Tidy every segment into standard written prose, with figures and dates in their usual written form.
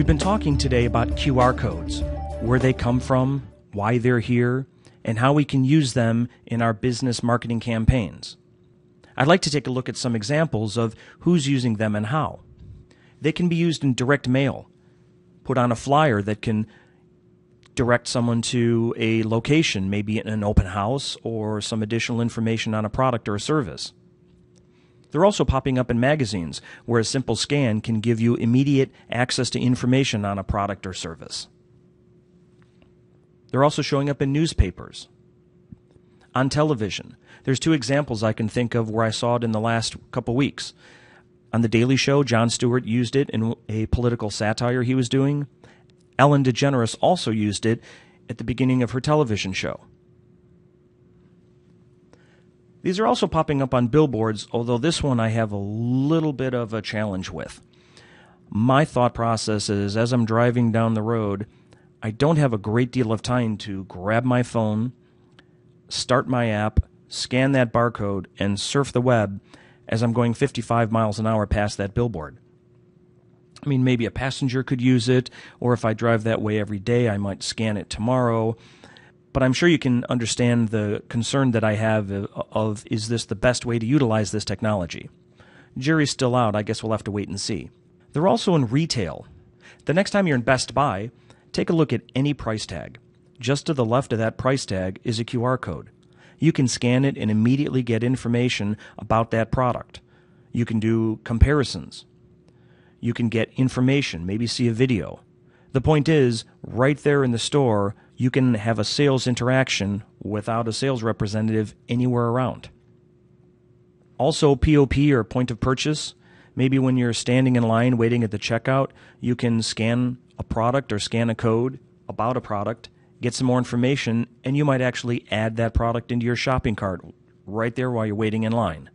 We've been talking today about QR codes, where they come from, why they're here, and how we can use them in our business marketing campaigns. I'd like to take a look at some examples of who's using them and how. They can be used in direct mail, put on a flyer that can direct someone to a location, maybe in an open house or some additional information on a product or a service. They're also popping up in magazines, where a simple scan can give you immediate access to information on a product or service. They're also showing up in newspapers. On television, there's two examples I can think of where I saw it in the last couple weeks. On The Daily Show, Jon Stewart used it in a political satire he was doing. Ellen DeGeneres also used it at the beginning of her television show. These are also popping up on billboards, although this one I have a little bit of a challenge with. My thought process is, as I'm driving down the road, I don't have a great deal of time to grab my phone, start my app, scan that barcode, and surf the web as I'm going 55 miles an hour past that billboard. I mean, maybe a passenger could use it, or if I drive that way every day, I might scan it tomorrow. But I'm sure you can understand the concern that I have of, is this the best way to utilize this technology? Jury's still out. I guess we'll have to wait and see. They're also in retail. The next time you're in Best Buy, take a look at any price tag. Just to the left of that price tag is a QR code. You can scan it and immediately get information about that product. You can do comparisons. You can get information, maybe see a video. The point is, right there in the store, you can have a sales interaction without a sales representative anywhere around. Also, POP, or point of purchase. Maybe when you're standing in line waiting at the checkout, you can scan a product or scan a code about a product, get some more information, and you might actually add that product into your shopping cart right there while you're waiting in line.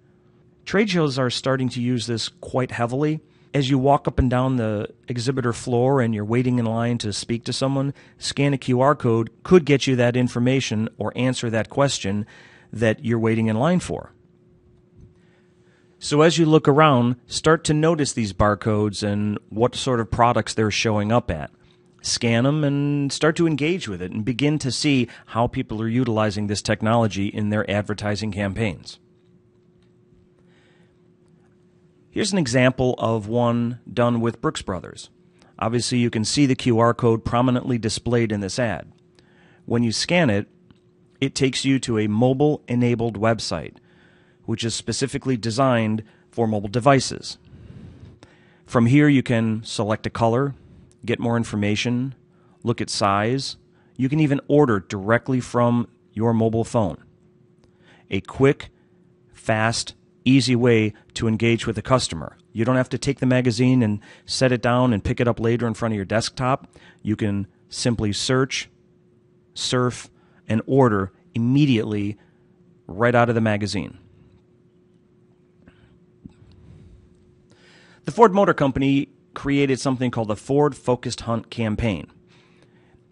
Trade shows are starting to use this quite heavily. As you walk up and down the exhibitor floor and you're waiting in line to speak to someone, scan a QR code could get you that information or answer that question that you're waiting in line for. So as you look around, start to notice these barcodes and what sort of products they're showing up at. Scan them and start to engage with it and begin to see how people are utilizing this technology in their advertising campaigns. Here's an example of one done with Brooks Brothers. Obviously, you can see the QR code prominently displayed in this ad. When you scan it, it takes you to a mobile-enabled website, which is specifically designed for mobile devices. From here, you can select a color, get more information, look at size. You can even order directly from your mobile phone. A quick, fast, easy way to engage with the customer. You don't have to take the magazine and set it down and pick it up later in front of your desktop. You can simply search, surf, and order immediately right out of the magazine. The Ford Motor Company created something called the Ford Focused Hunt campaign,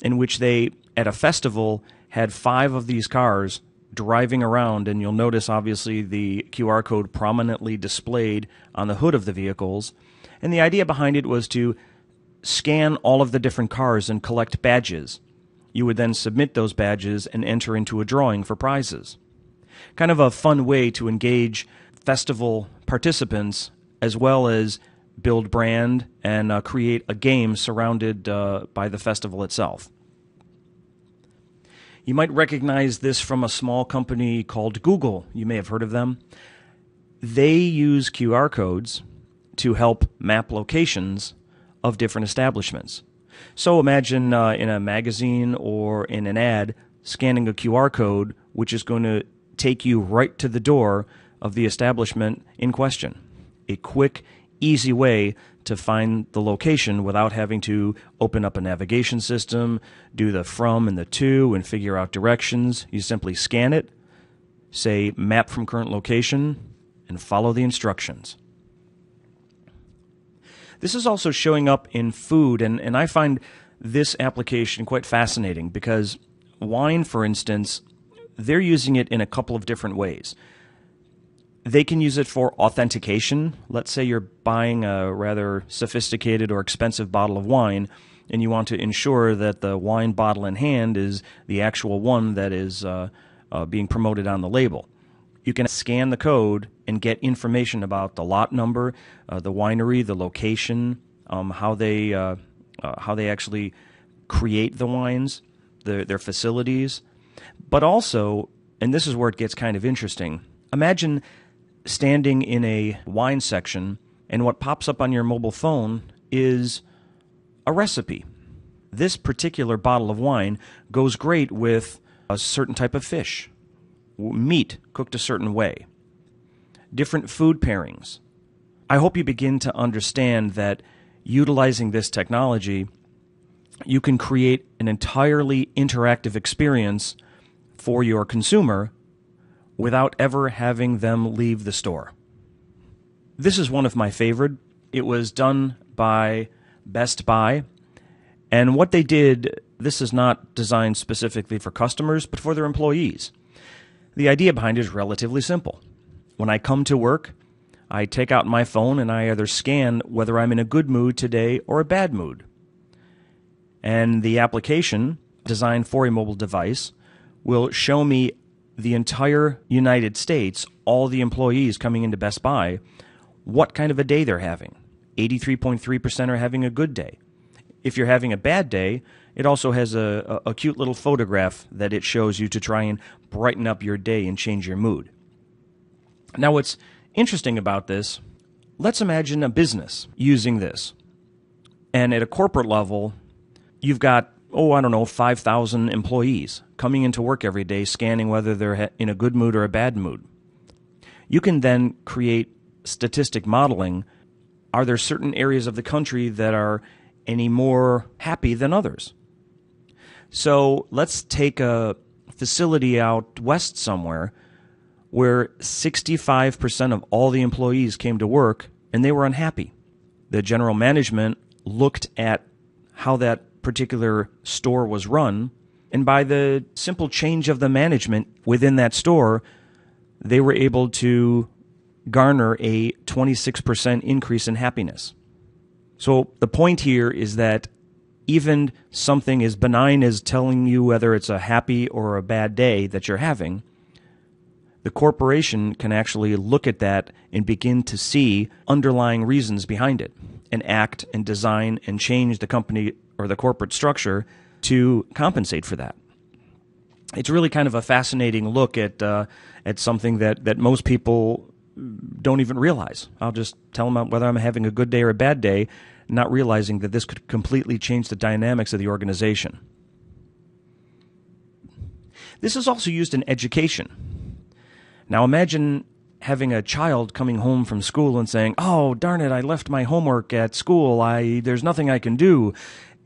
in which they, at a festival, had 5 of these cars driving around, and you'll notice obviously the QR code prominently displayed on the hood of the vehicles. And the idea behind it was to scan all of the different cars and collect badges. You would then submit those badges and enter into a drawing for prizes. Kind of a fun way to engage festival participants as well as build brand and create a game surrounded by the festival itself. You might recognize this from a small company called Google. You may have heard of them. They use QR codes to help map locations of different establishments. So imagine in a magazine or in an ad, scanning a QR code, which is going to take you right to the door of the establishment in question. A quick, easy way to find the location without having to open up a navigation system, do the from and the to, and figure out directions. You simply scan it, say map from current location, and follow the instructions. This is also showing up in food, and I find this application quite fascinating because wine, for instance, they're using it in a couple of different ways. They can use it for authentication. Let's say you're buying a rather sophisticated or expensive bottle of wine, and you want to ensure that the wine bottle in hand is the actual one that is being promoted on the label. You can scan the code and get information about the lot number, the winery, the location, how they actually create the wines, their facilities. But also, and this is where it gets kind of interesting, imagine standing in a wine section and what pops up on your mobile phone is a recipe. This particular bottle of wine goes great with a certain type of fish, meat cooked a certain way, different food pairings. I hope you begin to understand that utilizing this technology, you can create an entirely interactive experience for your consumer without ever having them leave the store. This is one of my favorite. It was done by Best Buy, and what they did, this is not designed specifically for customers, but for their employees. The idea behind it is relatively simple. When I come to work, I take out my phone and I either scan whether I'm in a good mood today or a bad mood. And the application, designed for a mobile device, will show me the entire United States, all the employees coming into Best Buy, what kind of a day they're having. 83.3% are having a good day. If you're having a bad day, it also has a cute little photograph that it shows you to try and brighten up your day and change your mood. Now, what's interesting about this, let's imagine a business using this. And at a corporate level, you've got 5,000 employees coming into work every day, scanning whether they're in a good mood or a bad mood. You can then create statistic modeling. Are there certain areas of the country that are any more happy than others? So let's take a facility out west somewhere where 65% of all the employees came to work and they were unhappy. The general management looked at how that particular store was run, and by the simple change of the management within that store, they were able to garner a 26% increase in happiness. So the point here is that even something as benign as telling you whether it's a happy or a bad day that you're having, the corporation can actually look at that and begin to see underlying reasons behind it and act and design and change the company or the corporate structure to compensate for that. It's really kind of a fascinating look at something that most people don't even realize. I'll just tell them whether I'm having a good day or a bad day, not realizing that this could completely change the dynamics of the organization. This is also used in education. Now imagine having a child coming home from school and saying, "Oh, darn it, I left my homework at school. There's nothing I can do."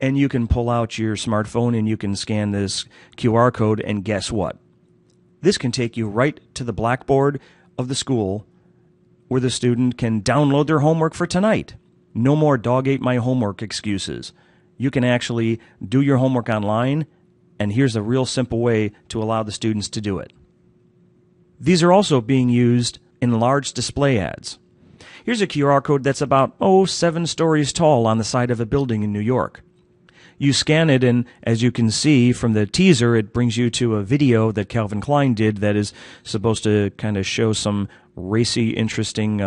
And you can pull out your smartphone and you can scan this QR code, and guess what? This can take you right to the blackboard of the school where the student can download their homework for tonight. No more dog ate my homework excuses. You can actually do your homework online, and here's a real simple way to allow the students to do it. These are also being used in large display ads. Here's a QR code that's about 7 stories tall on the side of a building in New York. You scan it, and as you can see from the teaser, it brings you to a video that Calvin Klein did that is supposed to kind of show some racy, interesting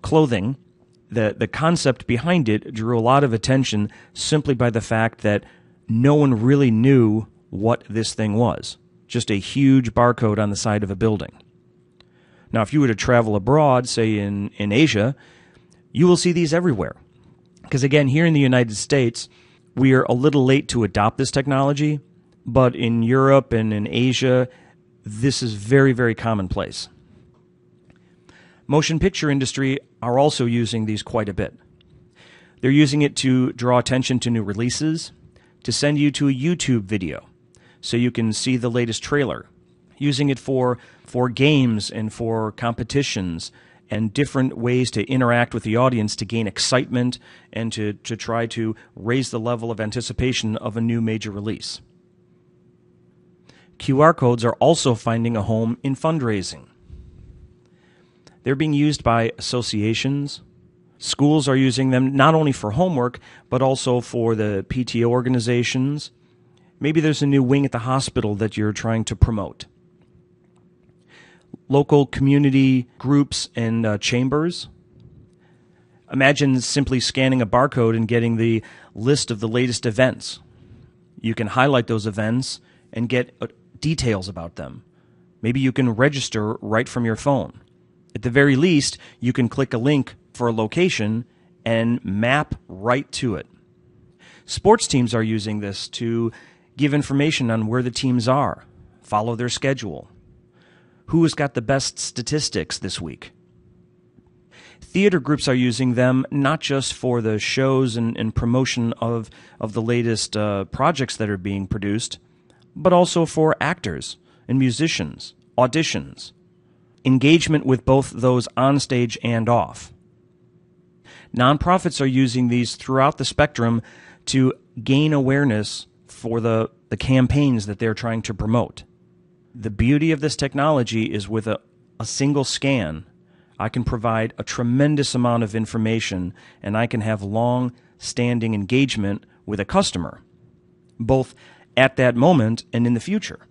clothing. The concept behind it drew a lot of attention simply by the fact that no one really knew what this thing was. Just a huge barcode on the side of a building. Now, if you were to travel abroad, say in Asia, you will see these everywhere. Because again, here in the United States, we are a little late to adopt this technology, but in Europe and in Asia, this is very, very commonplace. Motion picture industry are also using these quite a bit. They're using it to draw attention to new releases, to send you to a YouTube video so you can see the latest trailer, using it for games and for competitions and different ways to interact with the audience to gain excitement and to try to raise the level of anticipation of a new major release. QR codes are also finding a home in fundraising. They're being used by associations. Schools are using them not only for homework, but also for the PTO organizations. Maybe there's a new wing at the hospital that you're trying to promote. Local community groups and chambers. Imagine simply scanning a barcode and getting the list of the latest events. You can highlight those events and get details about them. Maybe you can register right from your phone. At the very least, you can click a link for a location and map right to it. Sports teams are using this to give information on where the teams are, follow their schedule, who has got the best statistics this week. Theater groups are using them not just for the shows and promotion of the latest projects that are being produced, but also for actors and musicians, auditions, engagement with both those on stage and off. Nonprofits are using these throughout the spectrum to gain awareness for the campaigns that they're trying to promote. The beauty of this technology is with a single scan, I can provide a tremendous amount of information and I can have long-standing engagement with a customer, both at that moment and in the future.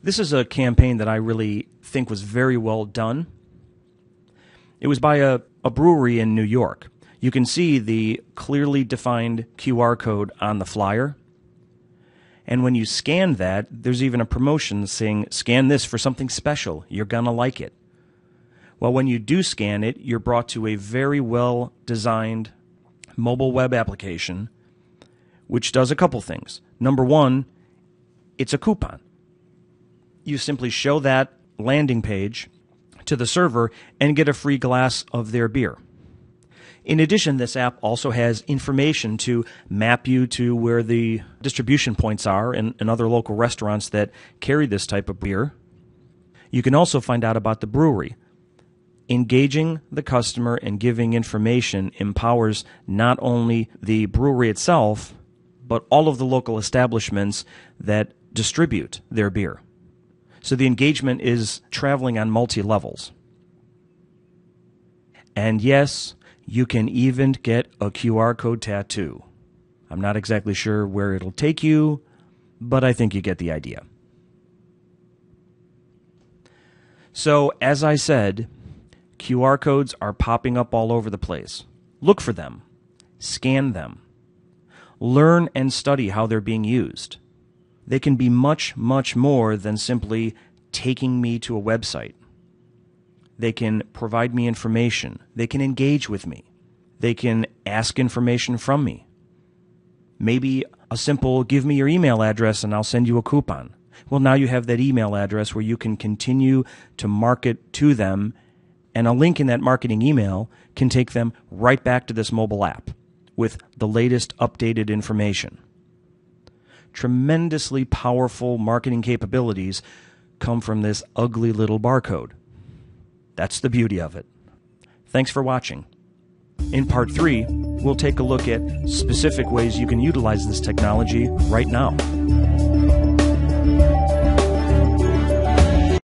This is a campaign that I really think was very well done. It was by a brewery in New York. You can see the clearly defined QR code on the flyer. And when you scan that, there's even a promotion saying, scan this for something special. You're going to like it. Well, when you do scan it, you're brought to a very well-designed mobile web application, which does a couple things. Number one, it's a coupon. You simply show that landing page to the server and get a free glass of their beer. In addition, this app also has information to map you to where the distribution points are and other local restaurants that carry this type of beer. You can also find out about the brewery. Engaging the customer and giving information empowers not only the brewery itself, but all of the local establishments that distribute their beer. So the engagement is traveling on multi-levels. And yes, you can even get a QR code tattoo. I'm not exactly sure where it'll take you, but I think you get the idea. So, as I said, QR codes are popping up all over the place. Look for them. Scan them. Learn and study how they're being used. They can be much, much more than simply taking me to a website. They can provide me information. They can engage with me. They can ask information from me. Maybe a simple, give me your email address and I'll send you a coupon. Well, now you have that email address where you can continue to market to them, and a link in that marketing email can take them right back to this mobile app with the latest updated information. Tremendously powerful marketing capabilities come from this ugly little barcode. That's the beauty of it. Thanks for watching. In part 3, we'll take a look at specific ways you can utilize this technology right now.